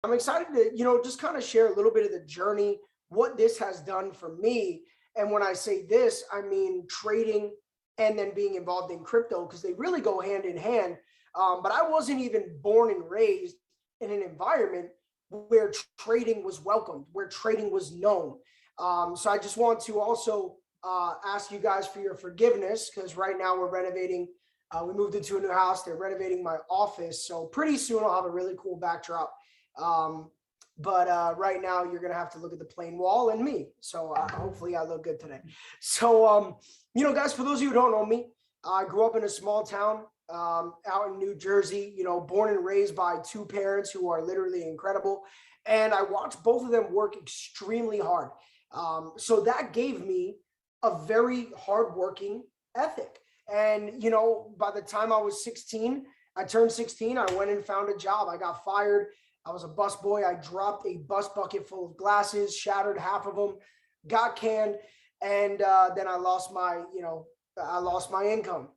I'm excited to, just kind of share a little bit of the journey, what this has done for me. And when I say this, I mean trading and then being involved in crypto, because they really go hand in hand. But I wasn't even born and raised in an environment where trading was welcomed, where trading was known. So I just want to also ask you guys for your forgiveness, because right now we're renovating. We moved into a new house. They're renovating my office. So pretty soon I'll have a really cool backdrop. But right now you're going to have to look at the plain wall and me. So hopefully I look good today. So, guys, for those of you who don't know me, I grew up in a small town out in New Jersey, born and raised by two parents who are literally incredible. And I watched both of them work extremely hard. So that gave me a very hardworking ethic. And, by the time I was 16, I turned 16, I went and found a job. I got fired. I was a bus boy. I dropped a bus bucket full of glasses, shattered half of them, got canned. And then I lost my income.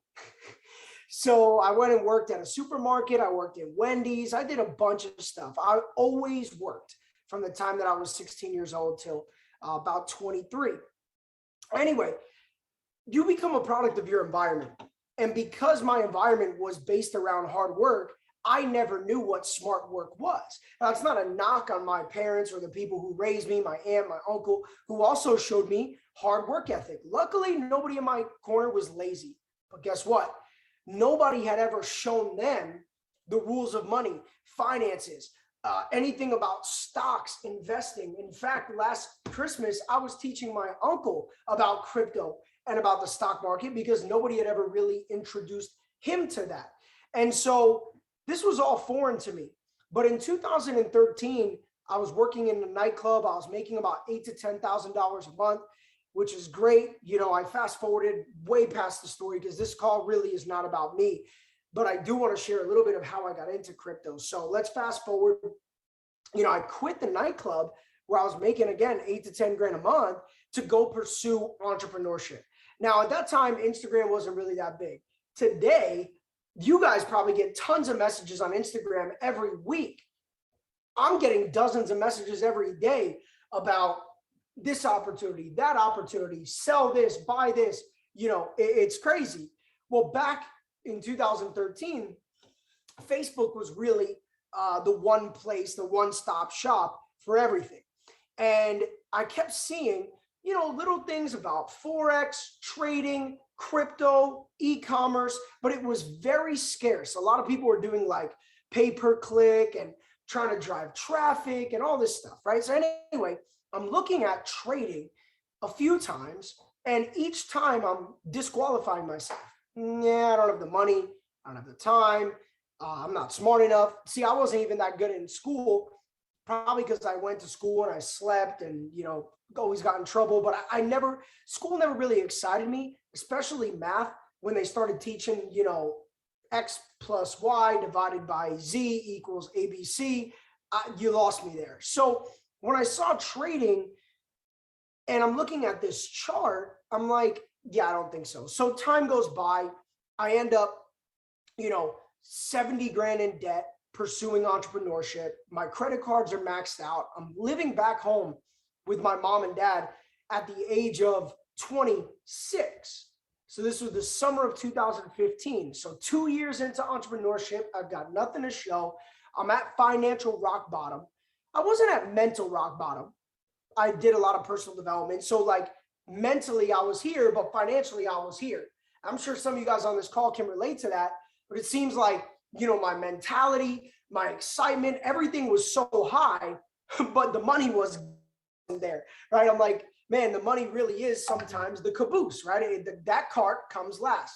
So I went and worked at a supermarket. I worked at Wendy's. I did a bunch of stuff. I always worked from the time that I was 16 years old till about 23. Anyway, you become a product of your environment. And because my environment was based around hard work, I never knew what smart work was. Now, it's not a knock on my parents or the people who raised me, my aunt, my uncle, who also showed me hard work ethic. Luckily, nobody in my corner was lazy. But guess what? Nobody had ever shown them the rules of money, finances, anything about stocks, investing. In fact, last Christmas, I was teaching my uncle about crypto and about the stock market because nobody had ever really introduced him to that. And so this was all foreign to me. But in 2013, I was working in a nightclub. I was making about $8,000 to $10,000 a month, which is great. I fast forwarded way past the story because this call really is not about me. But I do want to share a little bit of how I got into crypto. So let's fast forward. I quit the nightclub where I was making, again, 8 to 10 grand a month to go pursue entrepreneurship. Now, at that time, Instagram wasn't really that big. Today, you guys probably get tons of messages on Instagram every week. I'm getting dozens of messages every day about this opportunity, that opportunity, sell this, buy this. It's crazy. Well, back in 2013, Facebook was really the one place, the one-stop shop for everything. And I kept seeing, little things about Forex, trading, crypto, e-commerce, but it was very scarce. A lot of people were doing like pay-per-click and trying to drive traffic and all this stuff, right? So anyway, I'm looking at trading a few times, and each time I'm disqualifying myself. Yeah, I don't have the money. I don't have the time. I'm not smart enough. See, I wasn't even that good in school, probably because I went to school and I slept and, always got in trouble. But school never really excited me, especially math, when they started teaching, X plus Y divided by Z equals ABC. You lost me there. So when I saw trading and I'm looking at this chart, I'm like, yeah, I don't think so. So time goes by. I end up, 70 grand in debt pursuing entrepreneurship. My credit cards are maxed out. I'm living back home with my mom and dad at the age of 26. So this was the summer of 2015. So 2 years into entrepreneurship, I've got nothing to show. I'm at financial rock bottom. I wasn't at mental rock bottom. I did a lot of personal development. So like mentally I was here, but financially I was here. I'm sure some of you guys on this call can relate to that, but it seems like, my mentality, my excitement, everything was so high, but the money was there, right? I'm like, man, the money really is sometimes the caboose, right? That cart comes last.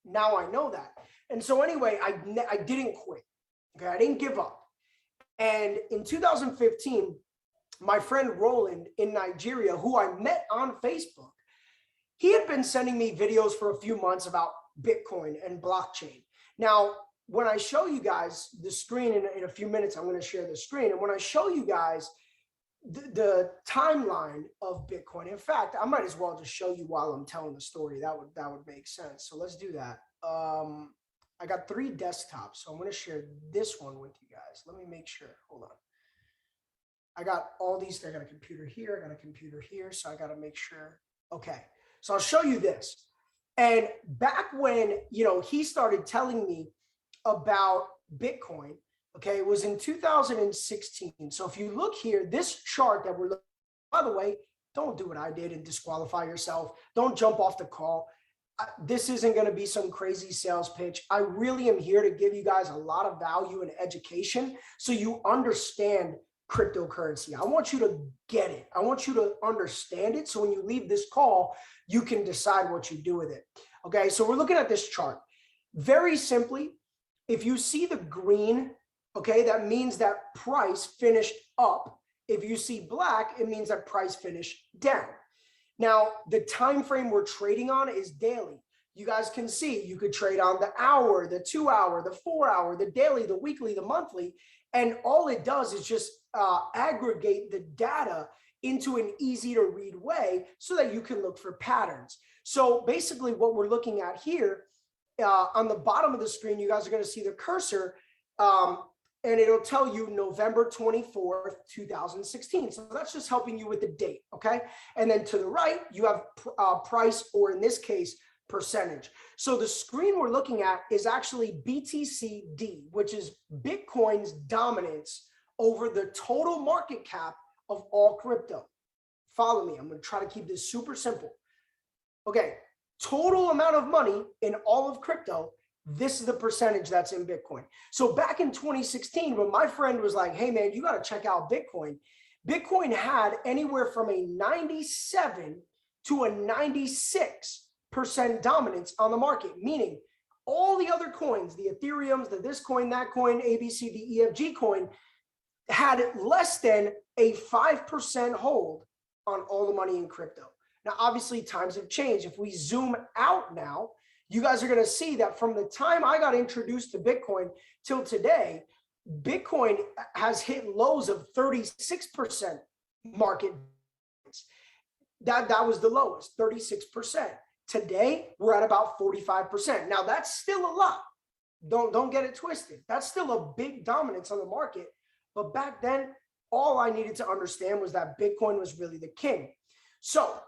Now I know that. And so anyway, I didn't quit. Okay. I didn't give up. And in 2015, my friend Roland in Nigeria, who I met on Facebook, he had been sending me videos for a few months about Bitcoin and blockchain. Now, when I show you guys the screen in a few minutes, I'm going to share the screen. And when I show you guys the timeline of Bitcoin, in fact, I might as well just show you while I'm telling the story. That would make sense. So let's do that. I got 3 desktops, so I'm going to share this one with you guys. Let me make sure. Hold on. I got all these. I got a computer here. I got a computer here. So I got to make sure. Okay. So I'll show you this. And back when, he started telling me about Bitcoin, okay, it was in 2016. So if you look here, this chart that we're looking, by the way, don't do what I did and disqualify yourself. Don't jump off the call. This isn't going to be some crazy sales pitch. I really am here to give you guys a lot of value and education so you understand cryptocurrency. I want you to get it. I want you to understand it. So when you leave this call, you can decide what you do with it. Okay. So we're looking at this chart. Very simply, if you see the green, okay, that means that price finished up. If you see black, it means that price finished down. Now, the time frame we're trading on is daily. You guys can see you could trade on the hour, the 2 hour, the 4 hour, the daily, the weekly, the monthly. And all it does is just aggregate the data into an easy to read way so that you can look for patterns. So basically what we're looking at here on the bottom of the screen, you guys are going to see the cursor and it'll tell you November 24th, 2016. So that's just helping you with the date. Okay. And then to the right, you have price, or in this case, percentage. So the screen we're looking at is actually BTCD, which is Bitcoin's dominance over the total market cap of all crypto. Follow me. I'm going to try to keep this super simple. Okay. Total amount of money in all of crypto. This is the percentage that's in Bitcoin. So back in 2016, when my friend was like, hey man, you got to check out Bitcoin. Bitcoin had anywhere from a 97 to a 96% dominance on the market, meaning all the other coins, the Ethereums, the this coin, that coin, ABCDEFG coin, had less than a 5% hold on all the money in crypto. Now, obviously, times have changed. If we zoom out now, you guys are going to see that from the time I got introduced to Bitcoin till today, Bitcoin has hit lows of 36% market. That was the lowest, 36%. Today, we're at about 45%. Now, that's still a lot. Don't get it twisted. That's still a big dominance on the market. But back then, all I needed to understand was that Bitcoin was really the king. So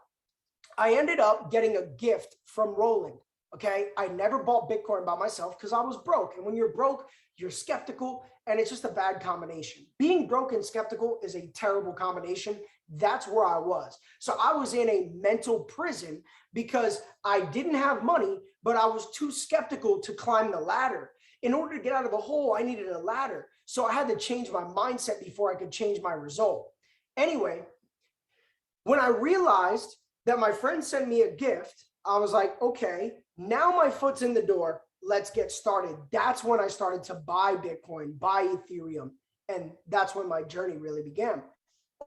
I ended up getting a gift from Roland. Okay. I never bought Bitcoin by myself because I was broke. And when you're broke, you're skeptical, and it's just a bad combination. Being broke and skeptical is a terrible combination. That's where I was. So I was in a mental prison because I didn't have money, but I was too skeptical to climb the ladder. In order to get out of the hole, I needed a ladder. So I had to change my mindset before I could change my result. Anyway, when I realized that my friend sent me a gift, I was like, okay, now my foot's in the door. Let's get started. That's when I started to buy Bitcoin, buy Ethereum. And that's when my journey really began.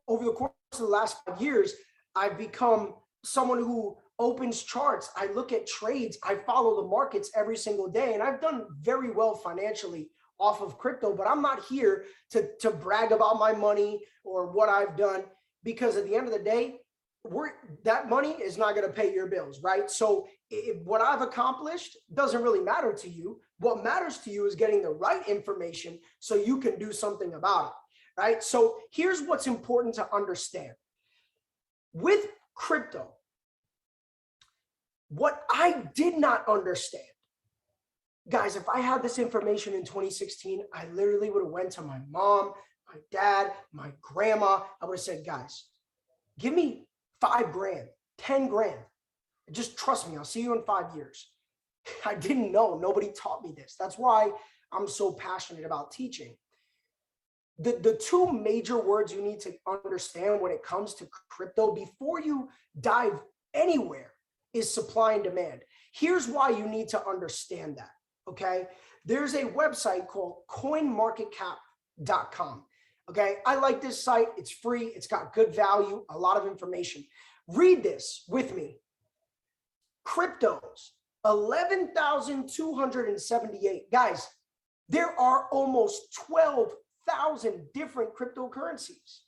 Over the course of the last 5 years, I've become someone who opens charts. I look at trades. I follow the markets every single day. And I've done very well financially off of crypto, but I'm not here to brag about my money or what I've done, because at the end of the day, that money is not going to pay your bills, right? So what I've accomplished doesn't really matter to you. What matters to you is getting the right information so you can do something about it, right? So here's what's important to understand. With crypto, what I did not understand, guys, if I had this information in 2016, I literally would have went to my mom, my dad, my grandma. I would have said, guys, give me 5 grand, 10 grand. Just trust me, I'll see you in 5 years. I didn't know. Nobody taught me this. That's why I'm so passionate about teaching. The 2 major words you need to understand when it comes to crypto before you dive anywhere is supply and demand. Here's why you need to understand that, okay? There's a website called Coinmarketcap.com. Okay, I like this site. It's free. It's got good value, a lot of information. Read this with me. Cryptos, 11,278. Guys, there are almost 12,000 different cryptocurrencies.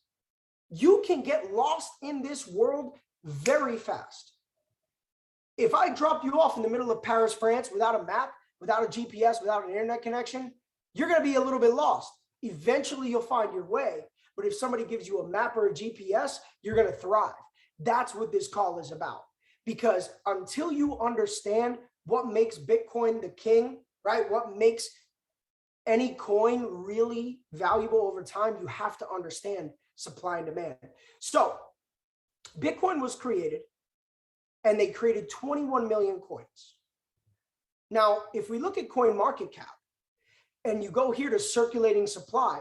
You can get lost in this world very fast. If I drop you off in the middle of Paris, France, without a map, without a GPS, without an internet connection, you're going to be a little bit lost. Eventually, you'll find your way. But if somebody gives you a map or a GPS, you're going to thrive. That's what this call is about. Because until you understand what makes Bitcoin the king, right? What makes any coin really valuable over time, you have to understand supply and demand. So Bitcoin was created and they created 21 million coins. Now, if we look at Coinmarketcap and you go here to circulating supply,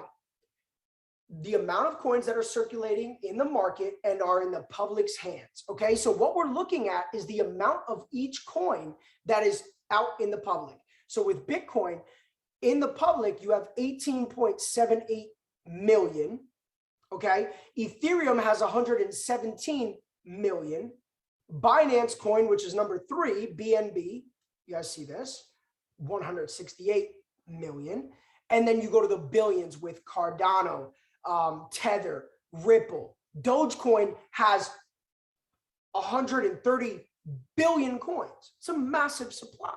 the amount of coins that are circulating in the market and are in the public's hands. Okay, so what we're looking at is the amount of each coin that is out in the public. So with Bitcoin in the public, you have 18.78 million. Okay, Ethereum has 117 million. Binance coin, which is number 3, BNB, you guys see this, 168 million. And then you go to the billions with Cardano, Tether, Ripple. Dogecoin has 130 billion coins. It's a massive supply.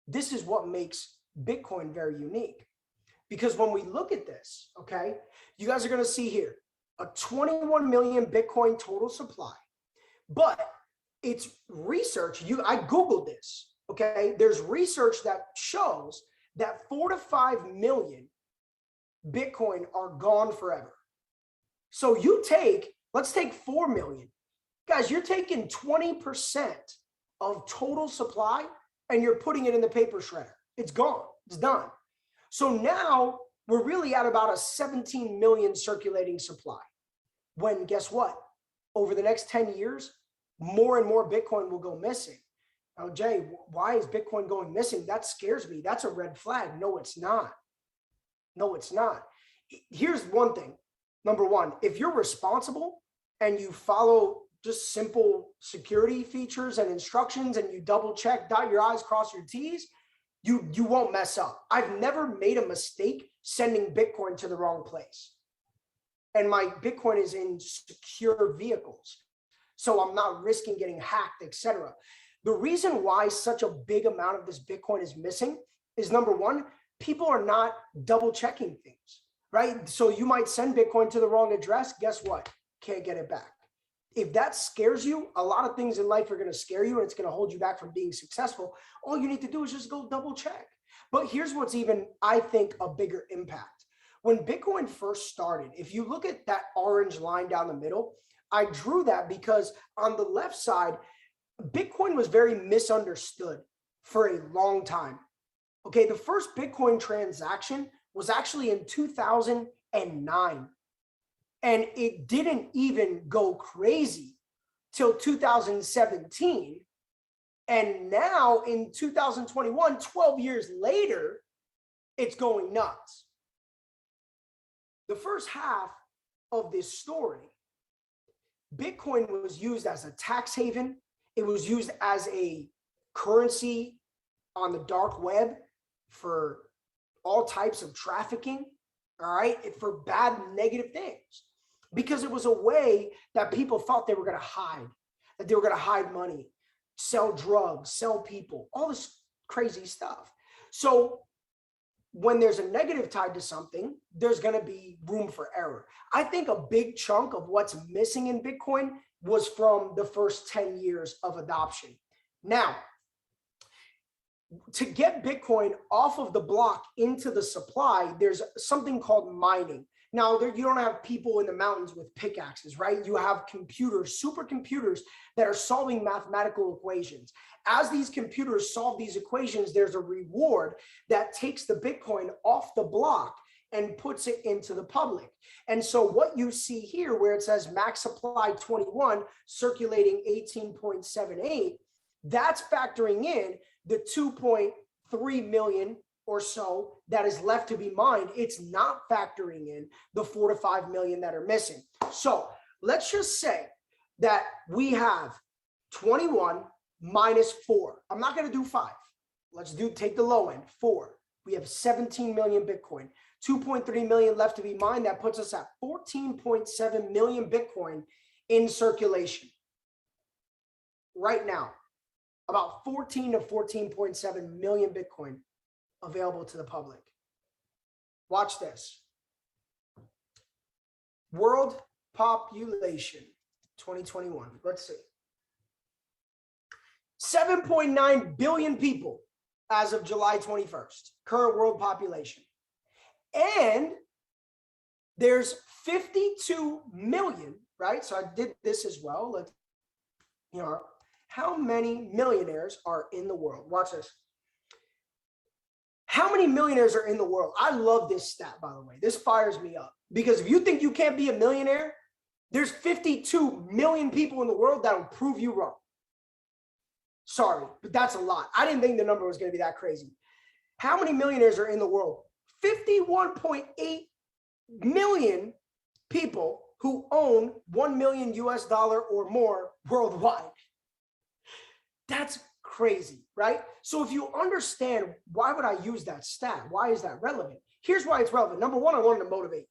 This is what makes Bitcoin very unique. Because when we look at this, okay, you guys are going to see here a 21 million Bitcoin total supply. But it's research. I Googled this, okay? There's research that shows that 4 to 5 million Bitcoin are gone forever. So let's take 4 million. Guys, you're taking 20% of total supply and you're putting it in the paper shredder. It's gone. It's done. So now we're really at about a 17 million circulating supply. When guess what? Over the next 10 years, more and more Bitcoin will go missing. Now, Jay, why is Bitcoin going missing? That scares me. That's a red flag. No, it's not. No, it's not. Here's one thing. Number one, if you're responsible and you follow just simple security features and instructions and you double check, dot your I's, cross your T's, you won't mess up. I've never made a mistake sending Bitcoin to the wrong place. And my Bitcoin is in secure vehicles. So I'm not risking getting hacked, etc. The reason why such a big amount of this Bitcoin is missing is number one, people are not double checking things, right? So you might send Bitcoin to the wrong address. Guess what? Can't get it back. If that scares you, a lot of things in life are going to scare you and it's going to hold you back from being successful. All you need to do is just go double check. But here's what's even, I think, a bigger impact. When Bitcoin first started, if you look at that orange line down the middle, I drew that because on the left side, Bitcoin was very misunderstood for a long time. Okay, the first Bitcoin transaction was actually in 2009. And it didn't even go crazy till 2017. And now in 2021, 12 years later, it's going nuts. The first half of this story, Bitcoin was used as a tax haven. It was used as a currency on the dark web for all types of trafficking, all right, for bad, negative things. Because it was a way that people thought they were going to hide, that they were going to hide money, sell drugs, sell people, all this crazy stuff. So when there's a negative tied to something, there's going to be room for error. I think a big chunk of what's missing in Bitcoin was from the first 10 years of adoption. Now, to get Bitcoin off of the block into the supply, there's something called mining. Now, you don't have people in the mountains with pickaxes, right? You have computers, supercomputers that are solving mathematical equations. As these computers solve these equations, there's a reward that takes the Bitcoin off the block and puts it into the public. And so what you see here where it says max supply 21, circulating 18.78, that's factoring in the 2.3 million or so that is left to be mined. It's not factoring in the 4 to 5 million that are missing. So let's just say that we have 21 minus 4. I'm not going to do 5. Let's take the low end, 4. We have 17 million Bitcoin, 2.3 million left to be mined. That puts us at 14.7 million Bitcoin in circulation right now. About 14 to 14.7 million Bitcoin available to the public. Watch this. World population 2021. Let's see. 7.9 billion people as of July 21st, current world population. And there's 52 million, right? So I did this as well. Let's, how many millionaires are in the world? Watch this. How many millionaires are in the world? I love this stat, by the way. This fires me up because if you think you can't be a millionaire, there's 52 million people in the world that'll prove you wrong. Sorry, but that's a lot. I didn't think the number was going to be that crazy. How many millionaires are in the world? 51.8 million people who own $1 million or more worldwide. That's crazy, right? So if you understand, why would I use that stat? Why is that relevant? Here's why it's relevant. Number one, I wanted to motivate you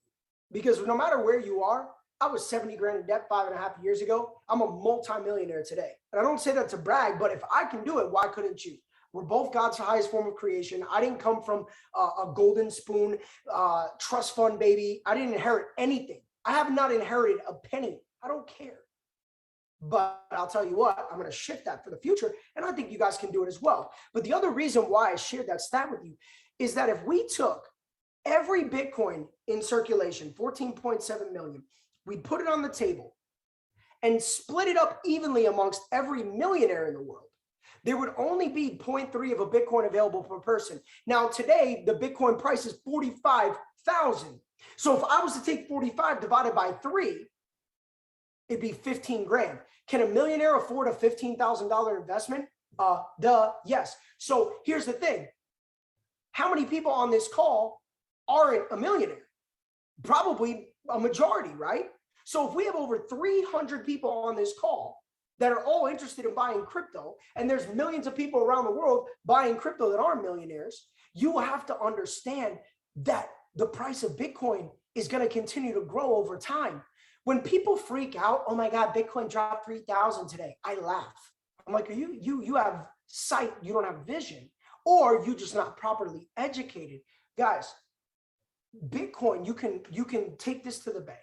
because no matter where you are, I was 70 grand in debt 5.5 years ago. I'm a multimillionaire today. And I don't say that to brag, but if I can do it, why couldn't you? We're both God's highest form of creation. I didn't come from a golden spoon, trust fund baby. I didn't inherit anything. I have not inherited a penny. I don't care. But I'll tell you what, I'm going to shift that for the future. And I think you guys can do it as well. But the other reason why I shared that stat with you is that if we took every Bitcoin in circulation, 14.7 million, we put it on the table and split it up evenly amongst every millionaire in the world, there would only be 0.3 of a Bitcoin available per person. Now, today, the Bitcoin price is 45,000. So if I was to take 45 divided by 3, it'd be 15 grand. Can a millionaire afford a $15,000 investment? Yes. So here's the thing. How many people on this call aren't a millionaire? Probably a majority, right? So if we have over 300 people on this call that are all interested in buying crypto, and there's millions of people around the world buying crypto that aren't millionaires, you have to understand that the price of Bitcoin is going to continue to grow over time. When people freak out, oh my God, Bitcoin dropped 3,000 today, I laugh. I'm like, you have sight, you don't have vision, or you're just not properly educated. Guys, Bitcoin, you can take this to the bank.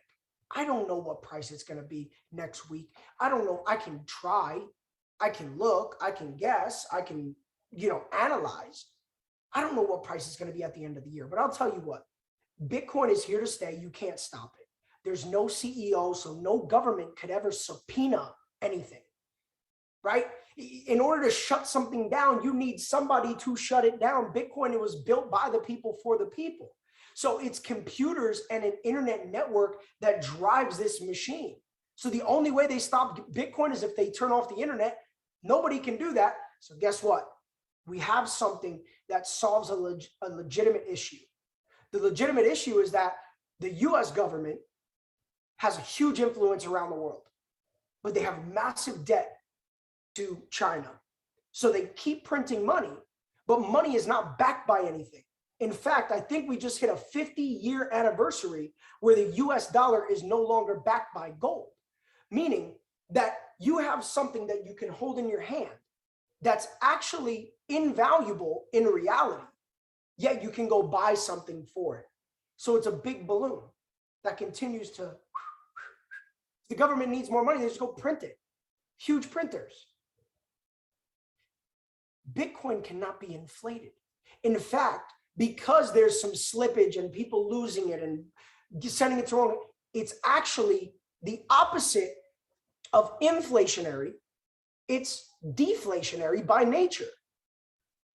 I don't know what price it's going to be next week. I don't know. I can try. I can look. I can guess. I can, analyze. I don't know what price it's going to be at the end of the year, but I'll tell you what, Bitcoin is here to stay. You can't stop it. There's no CEO, so no government could ever subpoena anything, right? In order to shut something down, you need somebody to shut it down. Bitcoin, it was built by the people for the people. So it's computers and an internet network that drives this machine. So the only way they stop Bitcoin is if they turn off the internet. Nobody can do that. So guess what? We have something that solves a legitimate issue. The legitimate issue is that the US government has a huge influence around the world, but they have massive debt to China. So they keep printing money, but money is not backed by anything. In fact, I think we just hit a 50-year anniversary where the US dollar is no longer backed by gold, meaning that you have something that you can hold in your hand that's actually invaluable in reality, yet you can go buy something for it. So it's a big balloon that continues to, the government needs more money, they just go print it. Huge printers. Bitcoin cannot be inflated. In fact, because there's some slippage and people losing it and sending it to wrong, it's actually the opposite of inflationary. It's deflationary by nature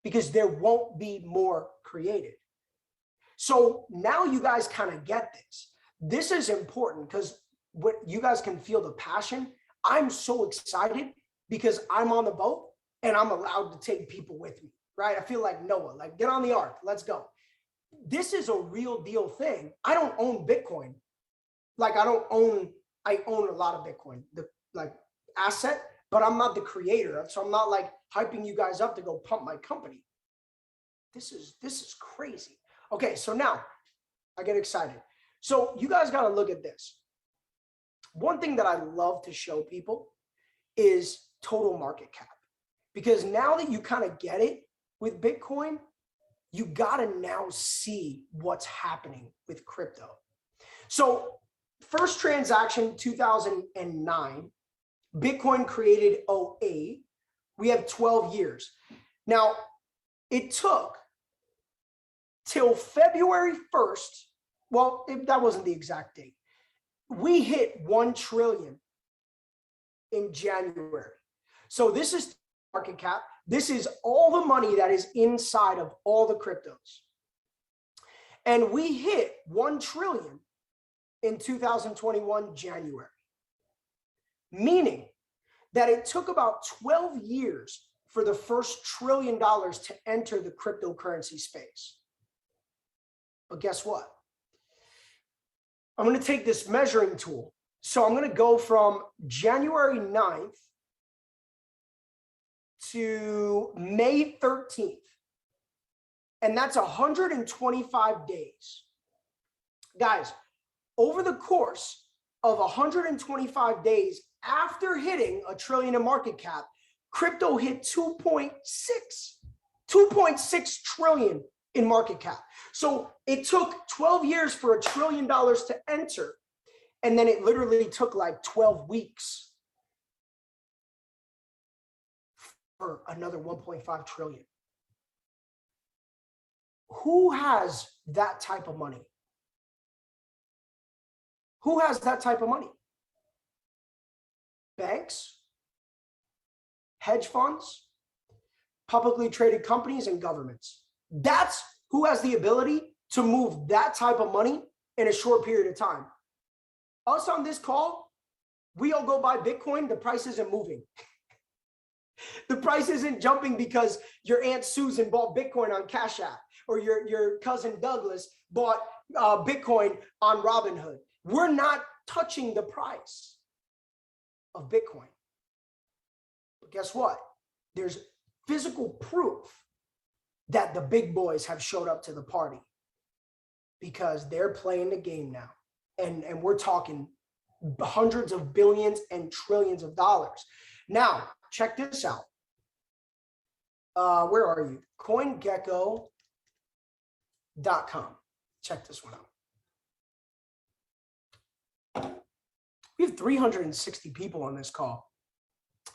because there won't be more created. So now you guys kind of get this. This is important because what you guys can feel the passion. I'm so excited because I'm on the boat and I'm allowed to take people with me. Right? I feel like Noah, like get on the ark, let's go. This is a real deal thing. I don't own Bitcoin. Like I own a lot of Bitcoin, the asset, but I'm not the creator. So I'm not like hyping you guys up to go pump my company. This is crazy. Okay, so now I get excited. So you guys got to look at this. One thing that I love to show people is total market cap, because now that you kind of get it, with Bitcoin, you got to now see what's happening with crypto. So first transaction 2009, Bitcoin created 08. We have 12 years. Now, it took till February 1st. Well, that wasn't the exact date. We hit 1 trillion in January. So this is market cap. This is all the money that is inside of all the cryptos. And we hit 1 trillion in 2021 January, meaning that it took about 12 years for the first $1 trillion to enter the cryptocurrency space. But guess what? I'm going to take this measuring tool. So I'm going to go from January 9th to May 13th. And that's 125 days. Guys, over the course of 125 days after hitting $1 trillion in market cap, crypto hit 2.6 trillion in market cap. So it took 12 years for $1 trillion to enter. And then it literally took like 12 weeks for another 1.5 trillion. Who has that type of money? Who has that type of money? Banks, hedge funds, publicly traded companies, and governments. That's who has the ability to move that type of money in a short period of time. Us on this call, we all go buy Bitcoin, the price isn't moving. The price isn't jumping because your Aunt Susan bought Bitcoin on Cash App, or your cousin Douglas bought Bitcoin on Robinhood. We're not touching the price of Bitcoin. But guess what? There's physical proof that the big boys have showed up to the party because they're playing the game now. And we're talking hundreds of billions and trillions of dollars. Now, check this out. Where are you? CoinGecko.com. Check this one out. We have 360 people on this call.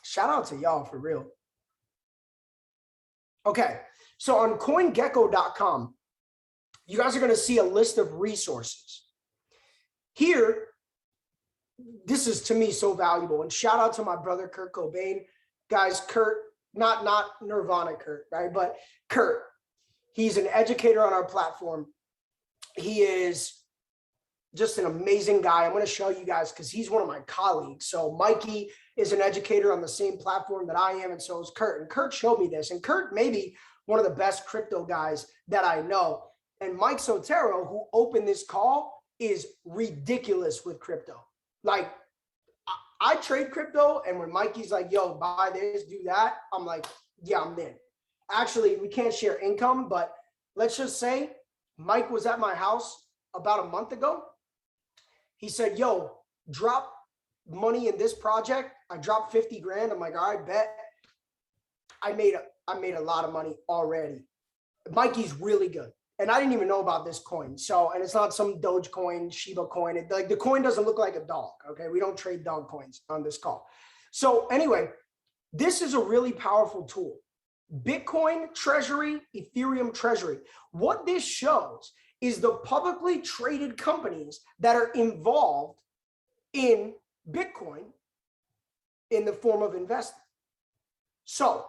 Shout out to y'all for real. Okay, so on CoinGecko.com, you guys are going to see a list of resources. Here, this is to me so valuable. And shout out to my brother, Kurt Cobain. Guys, Kurt, not Nirvana Kurt, right? But Kurt, he's an educator on our platform. He is just an amazing guy. I'm going to show you guys because he's one of my colleagues. So Mikey is an educator on the same platform that I am, and so is Kurt. And Kurt showed me this. And Kurt may be one of the best crypto guys that I know. And Mike Sotero, who opened this call, is ridiculous with crypto. Like, I trade crypto, and when Mikey's like, yo, buy this, do that, I'm like, yeah, I'm in. Actually, we can't share income, but let's just say Mike was at my house about a month ago. He said, yo, drop money in this project. I dropped 50 grand. I'm like, all right, bet. I made a lot of money already. Mikey's really good. And I didn't even know about this coin. So, and it's not some Doge coin, Shiba coin. Like the coin doesn't look like a dog. Okay. We don't trade dog coins on this call. So anyway, this is a really powerful tool. Bitcoin treasury, Ethereum treasury. What this shows is the publicly traded companies that are involved in Bitcoin in the form of investment. So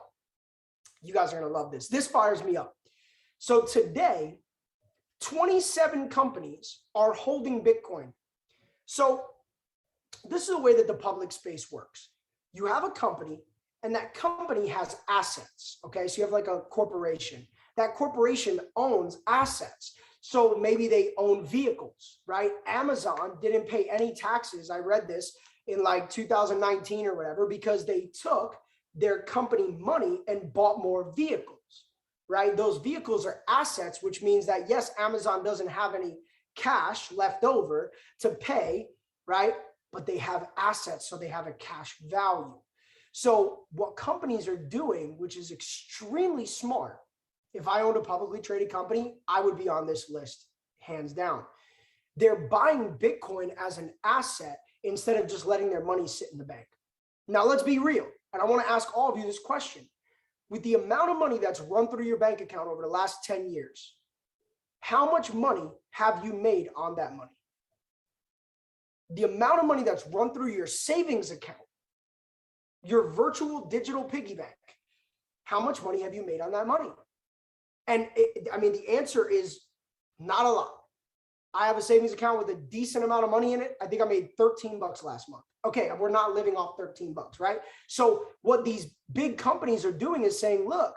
you guys are going to love this. This fires me up. So today, 27 companies are holding Bitcoin. So this is the way that the public space works. You have a company, and that company has assets. Okay, so you have like a corporation. That corporation owns assets. So maybe they own vehicles, right? Amazon didn't pay any taxes. I read this in like 2019 or whatever, because they took their company money and bought more vehicles. Right? Those vehicles are assets, which means that, yes, Amazon doesn't have any cash left over to pay, right? But they have assets, so they have a cash value. So what companies are doing, which is extremely smart, if I owned a publicly traded company, I would be on this list, hands down. They're buying Bitcoin as an asset instead of just letting their money sit in the bank. Now, let's be real. And I want to ask all of you this question. With the amount of money that's run through your bank account over the last 10 years, how much money have you made on that money? The amount of money that's run through your savings account, your virtual digital piggy bank, how much money have you made on that money? And the answer is not a lot. I have a savings account with a decent amount of money in it. I think I made $13 last month. Okay, we're not living off $13, right? So what these big companies are doing is saying, look,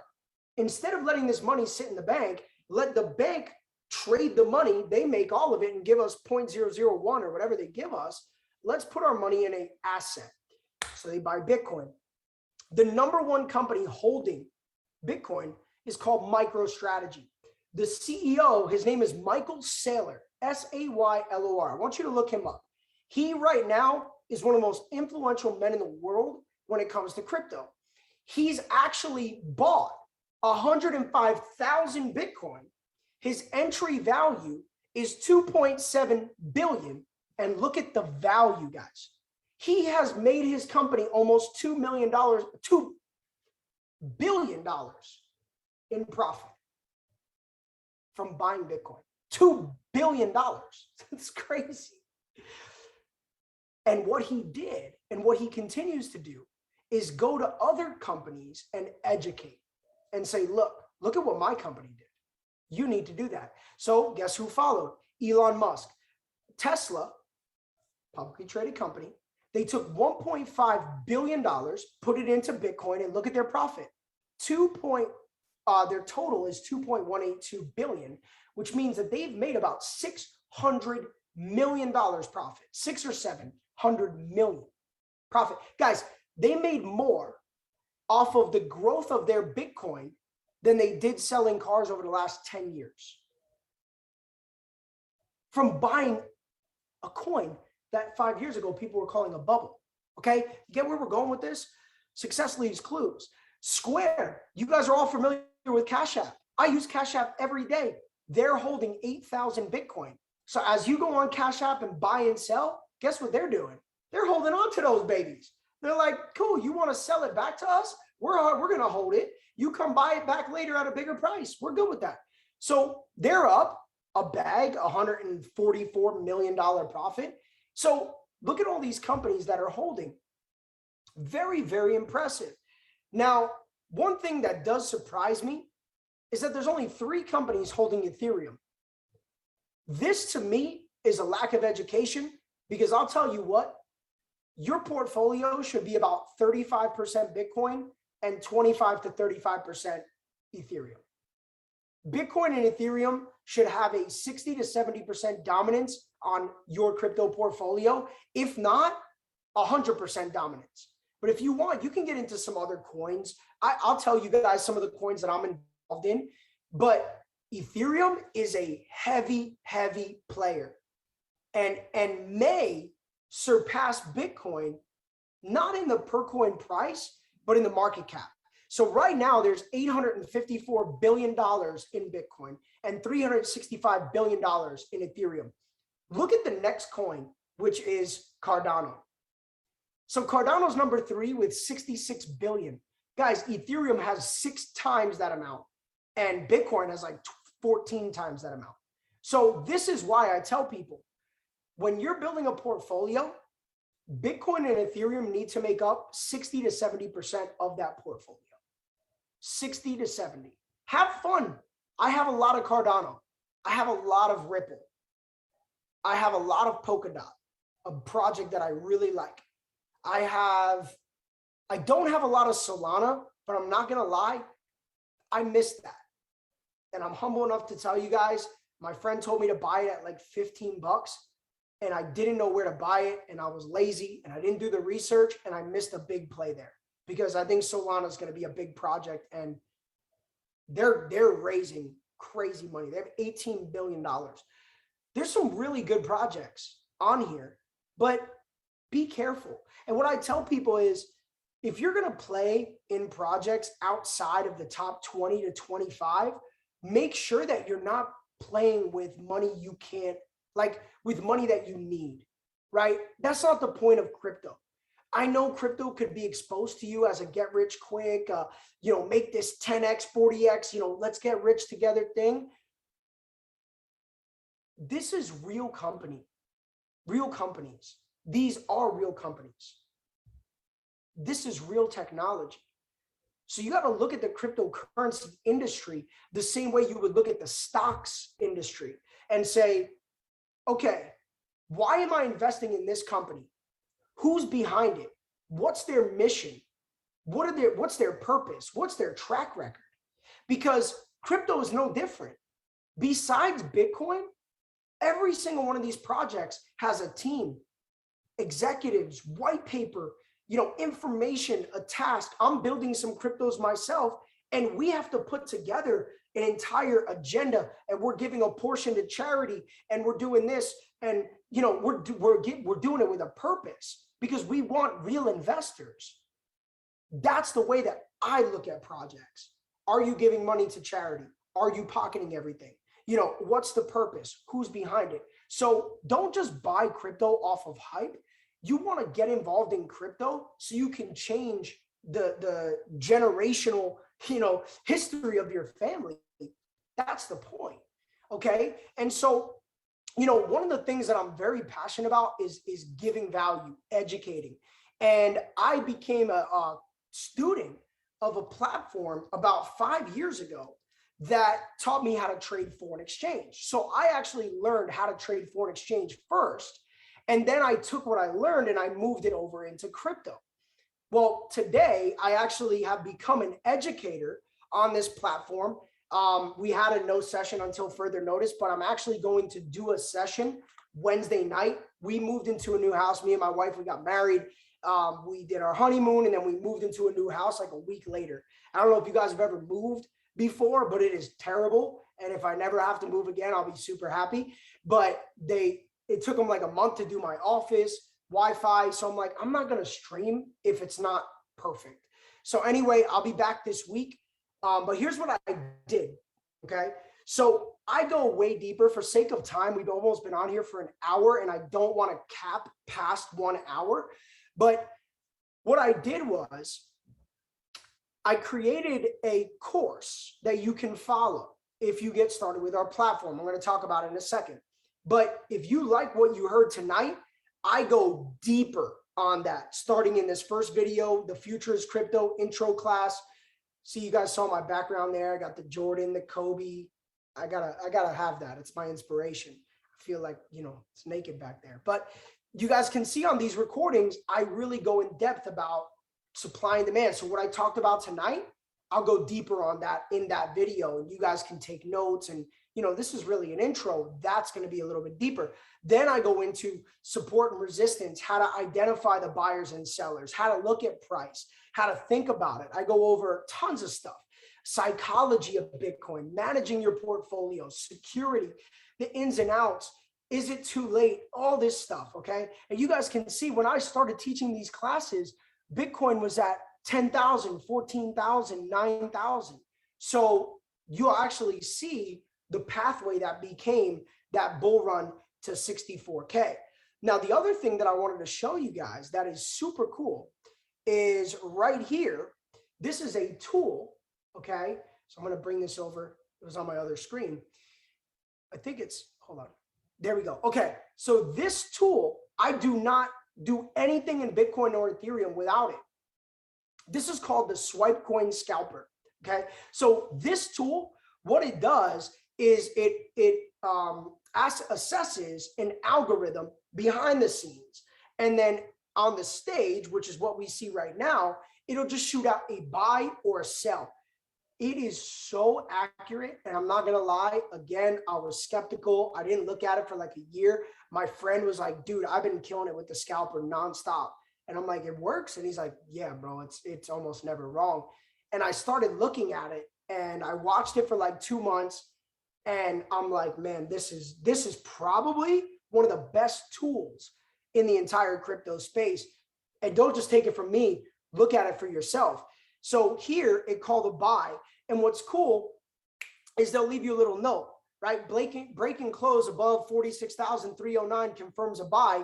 instead of letting this money sit in the bank, let the bank trade the money. They make all of it and give us 0.001 or whatever they give us. Let's put our money in an asset. So they buy Bitcoin. The number one company holding Bitcoin is called MicroStrategy. The CEO, his name is Michael Saylor, Saylor. I want you to look him up. He right now is one of the most influential men in the world when it comes to crypto. He's actually bought 105,000 Bitcoin. His entry value is 2.7 billion. And look at the value, guys. He has made his company almost $2 billion in profit from buying Bitcoin. $2 billion. That's crazy. And what he did and what he continues to do is go to other companies and educate and say, look at what my company did. You need to do that. So guess who followed? Elon Musk. Tesla, publicly traded company, they took $1.5 billion, put it into Bitcoin, and look at their profit. Their total is 2.182 billion, which means that they've made about $600 million profit, 6 or 700 million profit. Guys, they made more off of the growth of their Bitcoin than they did selling cars over the last 10 years. From buying a coin that 5 years ago people were calling a bubble. Okay, you get where we're going with this? Success leaves clues. Square, you guys are all familiar with Cash App. I use Cash App every day. They're holding 8,000 Bitcoin. So as you go on Cash App and buy and sell, guess what they're doing? They're holding on to those babies. They're like, cool, you want to sell it back to us? We're going to hold it. You come buy it back later at a bigger price. We're good with that. So they're up a bag, $144 million profit. So look at all these companies that are holding. Very, very impressive. Now, one thing that does surprise me is that there's only 3 companies holding Ethereum. This to me is a lack of education, because I'll tell you what, your portfolio should be about 35% Bitcoin and 25 to 35% Ethereum. Bitcoin and Ethereum should have a 60 to 70% dominance on your crypto portfolio, if not 100% dominance. But if you want, you can get into some other coins. I'll tell you guys some of the coins that I'm involved in, but Ethereum is a heavy, heavy player and may surpass Bitcoin, not in the per coin price, but in the market cap. So right now there's $854 billion in Bitcoin and $365 billion in Ethereum. Look at the next coin, which is Cardano. So Cardano's number 3 with 66 billion. Guys, Ethereum has 6 times that amount and Bitcoin has like 14 times that amount. So this is why I tell people, when you're building a portfolio, Bitcoin and Ethereum need to make up 60 to 70% of that portfolio. 60 to 70. Have fun. I have a lot of Cardano. I have a lot of Ripple. I have a lot of Polkadot, a project that I really like. I don't have a lot of Solana, but I'm not going to lie, I missed that. And I'm humble enough to tell you guys, my friend told me to buy it at like $15 and I didn't know where to buy it, and I was lazy and I didn't do the research, and I missed a big play there, because I think Solana is going to be a big project and they're raising crazy money. They have $18 billion. There's some really good projects on here, but be careful. And what I tell people is, if you're going to play in projects outside of the top 20 to 25, make sure that you're not playing with money you can't like with money that you need, right? That's not the point of crypto. I know crypto could be exposed to you as a get rich quick, make this 10x, 40x, let's get rich together thing. This is real companies. These are real companies. This is real technology. So you got to look at the cryptocurrency industry the same way you would look at the stocks industry and say, okay, why am I investing in this company? Who's behind it? What's their mission? What's their purpose? What's their track record? Because crypto is no different. Besides Bitcoin, every single one of these projects has a team, executives, white paper, information, a task. I'm building some cryptos myself, and we have to put together an entire agenda, and we're giving a portion to charity, and we're doing this, and we're doing it with a purpose because we want real investors. That's the way that I look at projects. Are you giving money to charity? Are you pocketing everything? What's the purpose? Who's behind it? So don't just buy crypto off of hype. You want to get involved in crypto so you can change the generational, history of your family. That's the point. Okay. And so, one of the things that I'm very passionate about is giving value, educating. And I became a student of a platform about 5 years ago that taught me how to trade foreign exchange. So I actually learned how to trade foreign exchange first. And then I took what I learned and I moved it over into crypto. Well, today I actually have become an educator on this platform. We had a no session until further notice, but I'm actually going to do a session Wednesday night. We moved into a new house. Me and my wife, we got married. We did our honeymoon and then we moved into a new house like a week later. I don't know if you guys have ever moved before, but it is terrible. And if I never have to move again, I'll be super happy. But it took them like a month to do my office, Wi-Fi. So I'm like, I'm not going to stream if it's not perfect. So anyway, I'll be back this week. But here's what I did. Okay. So I go way deeper for sake of time. We've almost been on here for an hour and I don't want to cap past 1 hour. But what I did was I created a course that you can follow if you get started with our platform. I'm going to talk about it in a second. But if you like what you heard tonight, I go deeper on that, starting in this first video, the Future is Crypto intro class. See, you guys saw my background there. I got the Jordan, the Kobe. I gotta have that. It's my inspiration. I feel like, it's naked back there. But you guys can see on these recordings, I really go in depth about supply and demand. So what I talked about tonight, I'll go deeper on that in that video, and you guys can take notes. And this is really an intro. That's going to be a little bit deeper. Then I go into support and resistance, how to identify the buyers and sellers, how to look at price, how to think about it. I go over tons of stuff, psychology of Bitcoin, managing your portfolio, security, the ins and outs. Is it too late? All this stuff. Okay. And you guys can see when I started teaching these classes, Bitcoin was at 10,000, 14,000, 9,000. So you'll actually see the pathway that became that bull run to 64K. Now, the other thing that I wanted to show you guys that is super cool is right here. This is a tool. Okay. So I'm going to bring this over. It was on my other screen. I think hold on. There we go. Okay. So this tool, I do not do anything in Bitcoin or Ethereum without it. This is called the Swipe Coin Scalper. Okay. So this tool, what it does is it assesses an algorithm behind the scenes. And then on the stage, which is what we see right now, it'll just shoot out a buy or a sell. It is so accurate. And I'm not going to lie. Again, I was skeptical. I didn't look at it for like a year. My friend was like, dude, I've been killing it with the scalper nonstop. And I'm like, it works. And he's like, yeah, bro, it's almost never wrong. And I started looking at it and I watched it for like 2 months. And I'm like, man, this is probably one of the best tools in the entire crypto space. And don't just take it from me, look at it for yourself. So here it called a buy. And what's cool is they'll leave you a little note, right? Breaking close above 46,309 confirms a buy.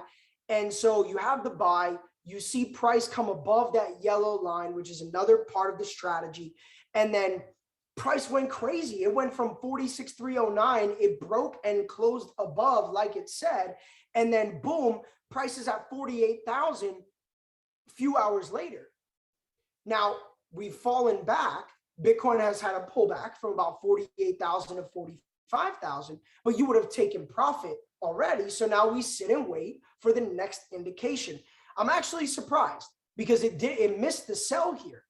And so you have the buy, you see price come above that yellow line, which is another part of the strategy. And then price went crazy. It went from 46,309. It broke and closed above, like it said. And then boom, price is at 48,000 a few hours later. Now we've fallen back. Bitcoin has had a pullback from about 48,000 to 45,000, but you would have taken profit already. So now we sit and wait for the next indication. I'm actually surprised because it missed the sell here.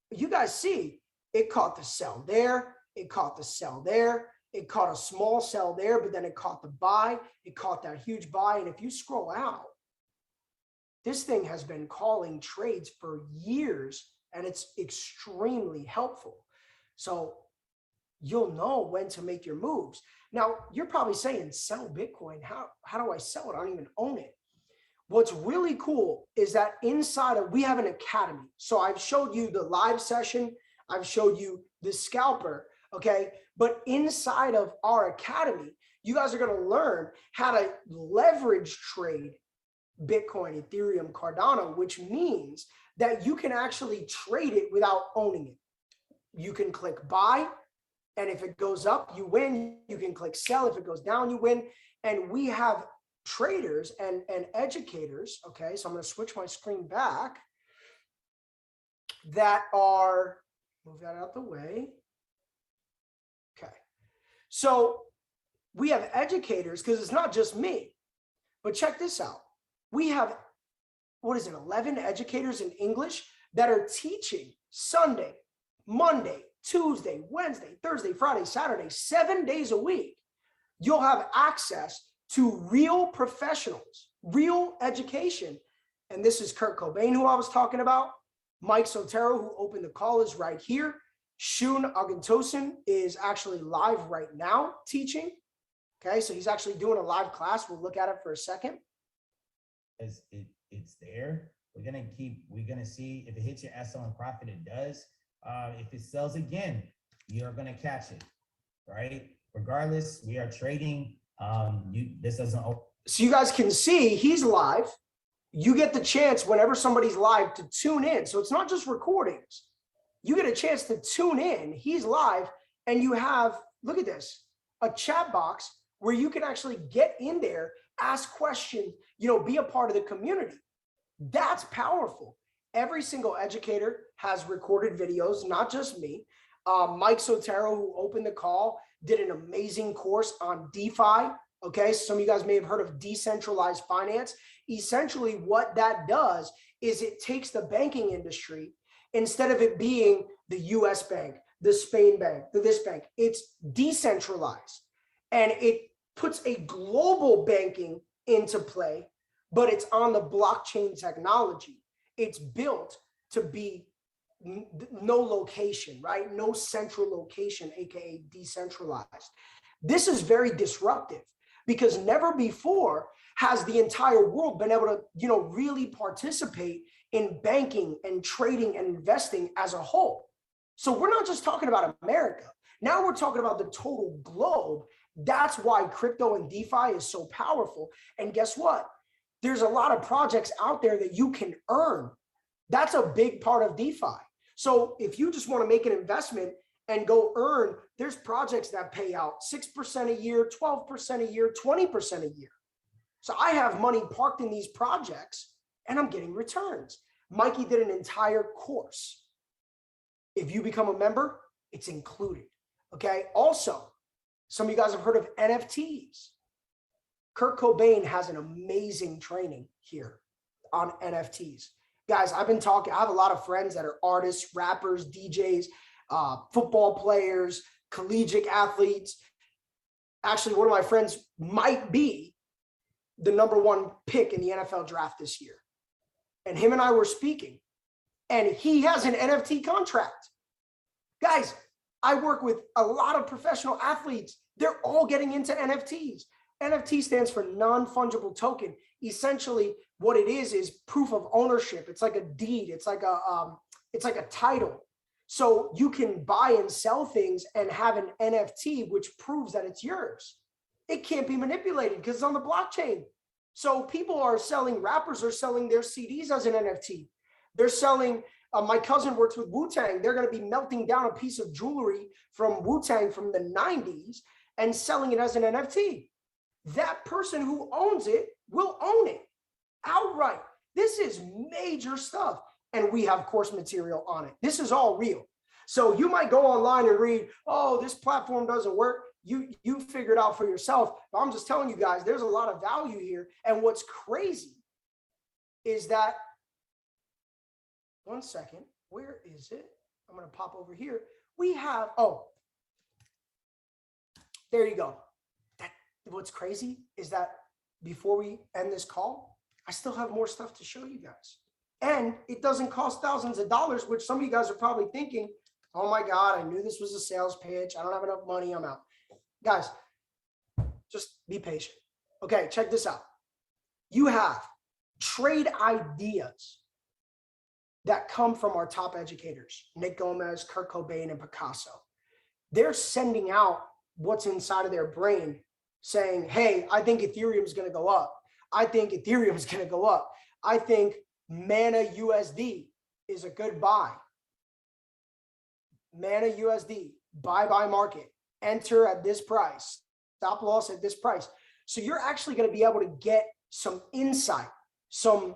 You guys see, it caught the sell there, it caught the sell there, it caught a small sell there, but then it caught the buy, it caught that huge buy. And if you scroll out, this thing has been calling trades for years, and it's extremely helpful. So you'll know when to make your moves. Now, you're probably saying, sell Bitcoin. How do I sell it? I don't even own it. What's really cool is that inside of, we have an academy. So I've showed you the live session. I've showed you the scalper, okay? But inside of our academy, you guys are going to learn how to leverage trade Bitcoin, Ethereum, Cardano, which means that you can actually trade it without owning it. You can click buy, and if it goes up, you win. You can click sell. If it goes down, you win. And we have traders and educators, okay? So I'm going to switch my screen back, that are, move that out the way. Okay. So we have educators, because it's not just me, but check this out. We have, 11 educators in English that are teaching Sunday, Monday, Tuesday, Wednesday, Thursday, Friday, Saturday, 7 days a week. You'll have access to real professionals, real education. And this is Kurt Cobain, who I was talking about. Mike Sotero, who opened the call, is right here. Shun Agentosin is actually live right now teaching. Okay, so he's actually doing a live class. We'll look at it for a second. It's there. We're gonna see if it hits your SL and profit. It does. If it sells again, you're gonna catch it, right? Regardless, we are trading. This doesn't. So you guys can see he's live. You get the chance whenever somebody's live to tune in. So it's not just recordings. You get a chance to tune in. He's live, and you have, look at this, a chat box where you can actually get in there, ask questions, be a part of the community. That's powerful. Every single educator has recorded videos, not just me. Mike Sotero, who opened the call, did an amazing course on DeFi. Okay, so some of you guys may have heard of Decentralized Finance. Essentially, what that does is it takes the banking industry, instead of it being the US bank, the Spain bank, this bank, it's decentralized. And it puts a global banking into play, but it's on the blockchain technology. It's built to be no location, right? No central location, AKA decentralized. This is very disruptive because never before has the entire world been able to, really participate in banking and trading and investing as a whole. So we're not just talking about America. Now we're talking about the total globe. That's why crypto and DeFi is so powerful. And guess what? There's a lot of projects out there that you can earn. That's a big part of DeFi. So if you just want to make an investment and go earn, there's projects that pay out 6% a year, 12% a year, 20% a year. So I have money parked in these projects and I'm getting returns. Mikey did an entire course. If you become a member, it's included. Okay. Also, some of you guys have heard of NFTs. Kurt Cobain has an amazing training here on NFTs. Guys, I've been talking, I have a lot of friends that are artists, rappers, DJs, football players, collegiate athletes. Actually, one of my friends might be the #1 pick in the NFL draft this year. And him and I were speaking, and he has an NFT contract. Guys, I work with a lot of professional athletes. They're all getting into NFTs. NFT stands for non-fungible token. Essentially, what it is proof of ownership. It's like a deed. It's like a title. So you can buy and sell things and have an NFT, which proves that it's yours. It can't be manipulated because it's on the blockchain. So people are selling, rappers are selling their CDs as an NFT. They're selling, my cousin works with Wu-Tang. They're going to be melting down a piece of jewelry from Wu-Tang from the 90s and selling it as an NFT. That person who owns it will own it outright. This is major stuff. And we have course material on it. This is all real. So you might go online and read, oh, this platform doesn't work. You figure it out for yourself. But I'm just telling you guys, there's a lot of value here. And what's crazy is that, one second, where is it? I'm going to pop over here. We have, oh, there you go. What's crazy is that before we end this call, I still have more stuff to show you guys. And it doesn't cost thousands of dollars, which some of you guys are probably thinking, oh my God, I knew this was a sales pitch. I don't have enough money. I'm out. Guys, just be patient. Okay, check this out. You have trade ideas that come from our top educators, Nick Gomez, Kurt Cobain, and Picasso. They're sending out what's inside of their brain saying, hey, I think Ethereum is going to go up. I think Ethereum is going to go up. I think Mana USD is a good buy. Mana USD, buy market, enter at this price, stop loss at this price. So you're actually going to be able to get some insight, some,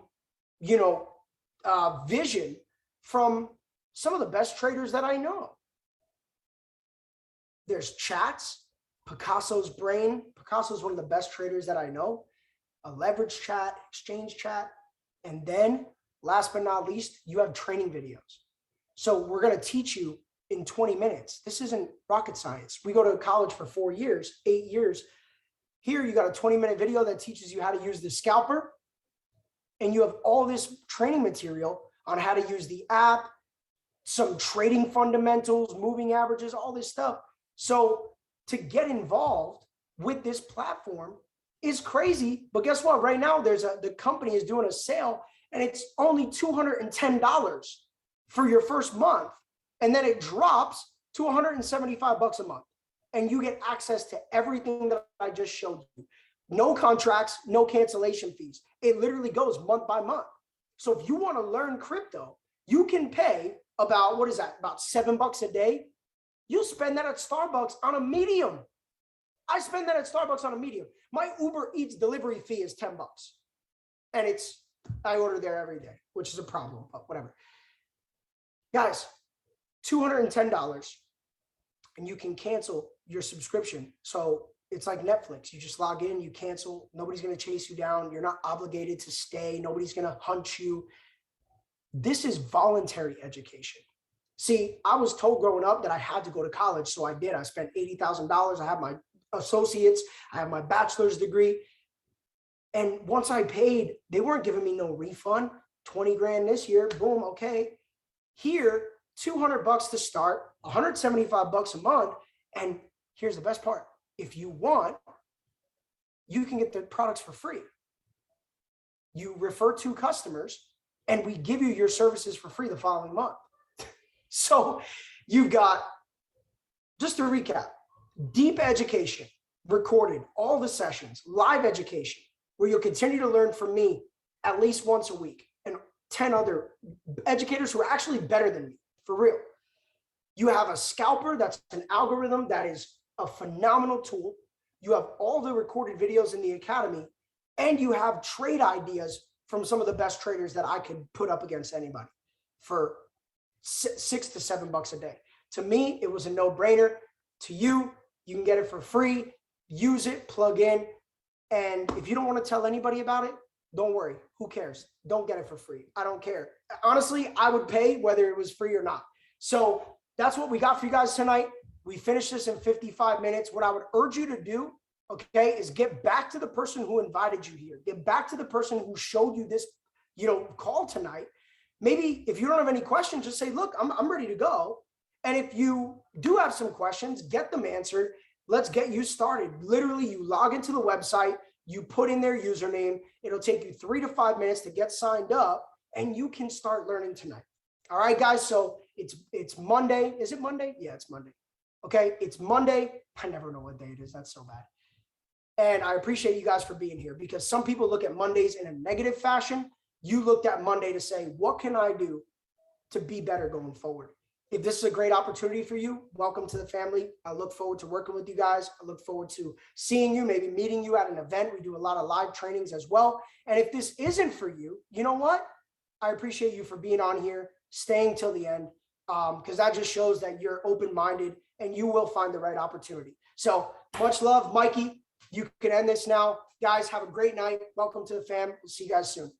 vision from some of the best traders that I know. There's chats, Picasso's brain. Picasso is one of the best traders that I know. A leverage chat, exchange chat. And then last but not least, you have training videos. So we're going to teach you in 20 minutes. This isn't rocket science. We go to college for 4 years, 8 years. Here you got a 20-minute video that teaches you how to use the Scalper. And you have all this training material on how to use the app, some trading fundamentals, moving averages, all this stuff. So to get involved with this platform is crazy. But guess what? Right now, the company is doing a sale and it's only $210 for your first month. And then it drops to $175 a month. And you get access to everything that I just showed you. No contracts, no cancellation fees. It literally goes month by month. So if you want to learn crypto, you can pay about, what is that? About $7 a day. You spend that at Starbucks on a medium. I spend that at Starbucks on a medium. My Uber Eats delivery fee is $10. And I order there every day, which is a problem, but whatever. Guys, $210 and you can cancel your subscription. So it's like Netflix. You just log in, you cancel. Nobody's going to chase you down. You're not obligated to stay. Nobody's going to hunt you. This is voluntary education. See, I was told growing up that I had to go to college. So I did. I spent $80,000. I have my associates. I have my bachelor's degree. And once I paid, they weren't giving me no refund. 20 grand this year. Boom. Okay. Here, $200 to start, $175 a month. And here's the best part. If you want, you can get the products for free. You refer 2 customers and we give you your services for free the following month. So you've got, just to recap, deep education, recorded, all the sessions, live education, where you'll continue to learn from me at least once a week and 10 other educators who are actually better than me, for real. You have a Scalper, that's an algorithm that is a phenomenal tool. You have all the recorded videos in the academy, and you have trade ideas from some of the best traders that I could put up against anybody for $6 to $7 a day. To me, it was a no-brainer. To you, you can get it for free. Use it, plug in. And if you don't want to tell anybody about it, don't worry. Who cares? Don't get it for free. I don't care. Honestly, I would pay whether it was free or not. So that's what we got for you guys tonight. We finished this in 55 minutes. What I would urge you to do, okay, is get back to the person who invited you here. Get back to the person who showed you this, call tonight. Maybe if you don't have any questions, just say, look, I'm ready to go. And if you do have some questions, get them answered. Let's get you started. Literally, you log into the website, you put in their username. It'll take you 3 to 5 minutes to get signed up, and you can start learning tonight. All right, guys. So It's Monday. Is it Monday? Yeah, it's Monday. Okay, it's Monday. I never know what day it is. That's so bad. And I appreciate you guys for being here, because some people look at Mondays in a negative fashion. You looked at Monday to say, what can I do to be better going forward? If this is a great opportunity for you, welcome to the family. I look forward to working with you guys. I look forward to seeing you, maybe meeting you at an event. We do a lot of live trainings as well. And if this isn't for you, you know what? I appreciate you for being on here, staying till the end, because that just shows that you're open-minded and you will find the right opportunity. So much love, Mikey. You can end this now. Guys, have a great night. Welcome to the fam. We'll see you guys soon.